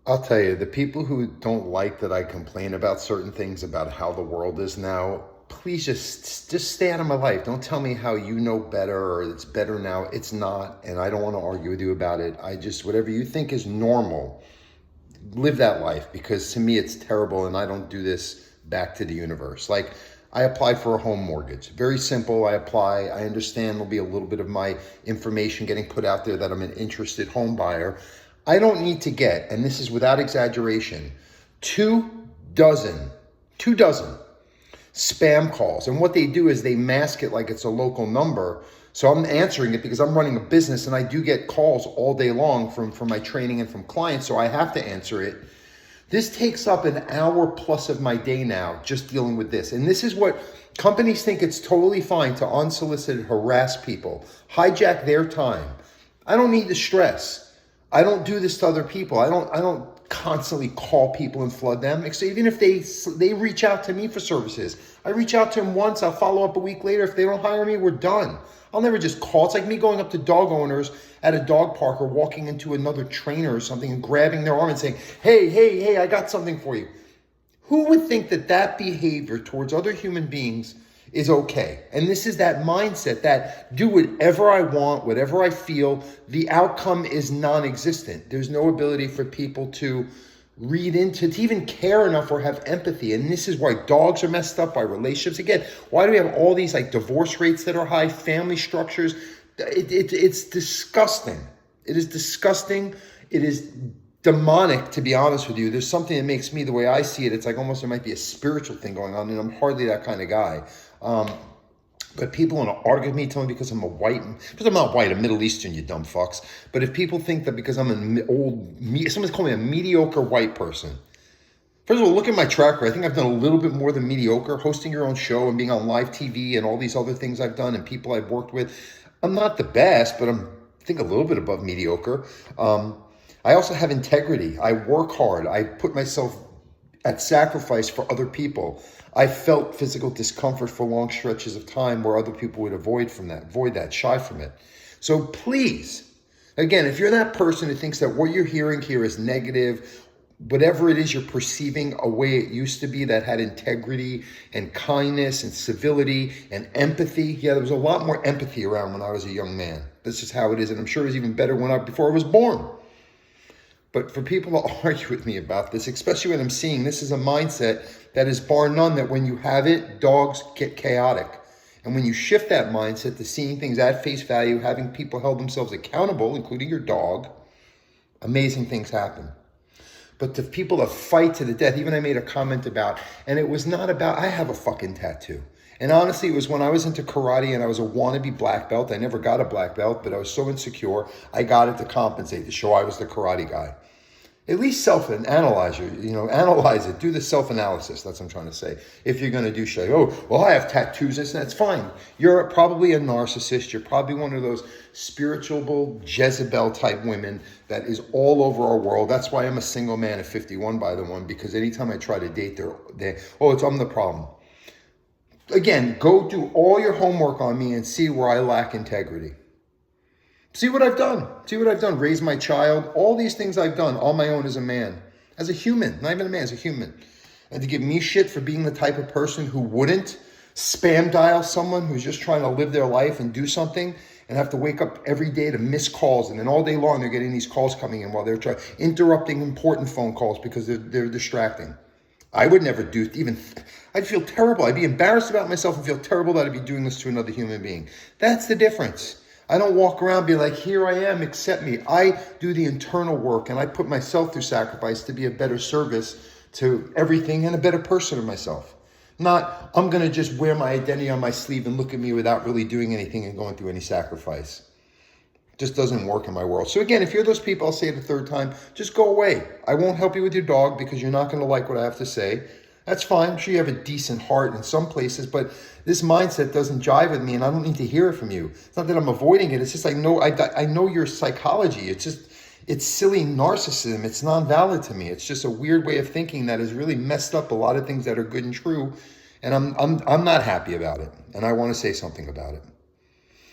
I'll tell you, the people who don't like that I complain about certain things about how the world is now, please just stay out of my life. Don't tell me how you know better or it's better now. It's not, and I don't want to argue with you about it. I just, whatever you think is normal, live that life, because to me it's terrible, and I don't do this back to the universe. Like, I applied for a home mortgage. Very simple. I apply. I understand there'll be a little bit of my information getting put out there that I'm an interested home buyer. I don't need to get, and this is without exaggeration, 2 dozen spam calls. And what they do is they mask it like it's a local number. So I'm answering it because I'm running a business, and I do get calls all day long from my training and from clients. So I have to answer it. This takes up an hour plus of my day now, just dealing with this. And this is what companies think it's totally fine to unsolicited harass people, hijack their time. I don't need the stress. I don't do this to other people. I don't constantly call people and flood them. Even if they reach out to me for services, I reach out to them once, I'll follow up a week later. If they don't hire me, we're done. I'll never just call. It's like me going up to dog owners at a dog park or walking into another trainer or something and grabbing their arm and saying, hey, I got something for you. Who would think that behavior towards other human beings is okay? And this is that mindset that do whatever I want, whatever I feel, the outcome is non-existent. There's no ability for people to read into, to even care enough or have empathy. And this is why dogs are messed up, by relationships. Again, why do we have all these like divorce rates that are high, family structures? It's disgusting. It is disgusting. It is demonic, to be honest with you. There's something that makes me, the way I see it, it's like almost there might be a spiritual thing going on, and I'm hardly that kind of guy. But people want to argue with me, tell me because I'm not white, I'm Middle Eastern, you dumb fucks. But if people think that because I'm someone's calling me a mediocre white person. First of all, look at my track record. I think I've done a little bit more than mediocre, hosting your own show and being on live TV and all these other things I've done and people I've worked with. I'm not the best, but I think a little bit above mediocre. I also have integrity. I work hard. I put myself at sacrifice for other people. I felt physical discomfort for long stretches of time where other people would avoid that, shy from it. So please, again, if you're that person who thinks that what you're hearing here is negative, whatever it is you're perceiving a way it used to be that had integrity and kindness and civility and empathy. Yeah, there was a lot more empathy around when I was a young man. That's just how it is. And I'm sure it was even better before I was born. But for people to argue with me about this, especially when I'm seeing this is a mindset that is bar none, that when you have it, dogs get chaotic. And when you shift that mindset to seeing things at face value, having people hold themselves accountable, including your dog, amazing things happen. But to people that fight to the death, even I made a comment about, and it was not about, I have a fucking tattoo. And honestly, it was when I was into karate and I was a wannabe black belt. I never got a black belt, but I was so insecure, I got it to compensate, to show I was the karate guy. At least analyze it. Do the self-analysis. That's what I'm trying to say. If you're going to do shit, I have tattoos, and that's fine. You're probably a narcissist. You're probably one of those spiritual Jezebel type women that is all over our world. That's why I'm a single man at 51, by the way, because anytime I try to date, I'm the problem. Again, go do all your homework on me and see where I lack integrity. See what I've done. Raise my child. All these things I've done on my own as a man. As a human. Not even a man, as a human. And to give me shit for being the type of person who wouldn't spam dial someone who's just trying to live their life and do something and have to wake up every day to miss calls. And then all day long they're getting these calls coming in while they're interrupting important phone calls because they're distracting. I would never I'd feel terrible. I'd be embarrassed about myself and feel terrible that I'd be doing this to another human being. That's the difference. I don't walk around and be like, here I am, accept me. I do the internal work and I put myself through sacrifice to be a better service to everything and a better person of myself. Not, I'm going to just wear my identity on my sleeve and look at me without really doing anything and going through any sacrifice. It just doesn't work in my world. So again, if you're those people, I'll say it a third time, just go away. I won't help you with your dog because you're not going to like what I have to say. That's fine. I'm sure you have a decent heart in some places, but this mindset doesn't jive with me and I don't need to hear it from you. It's not that I'm avoiding it. It's just I know your psychology. It's silly narcissism. It's non-valid to me. It's just a weird way of thinking that has really messed up a lot of things that are good and true. And I'm not happy about it. And I want to say something about it.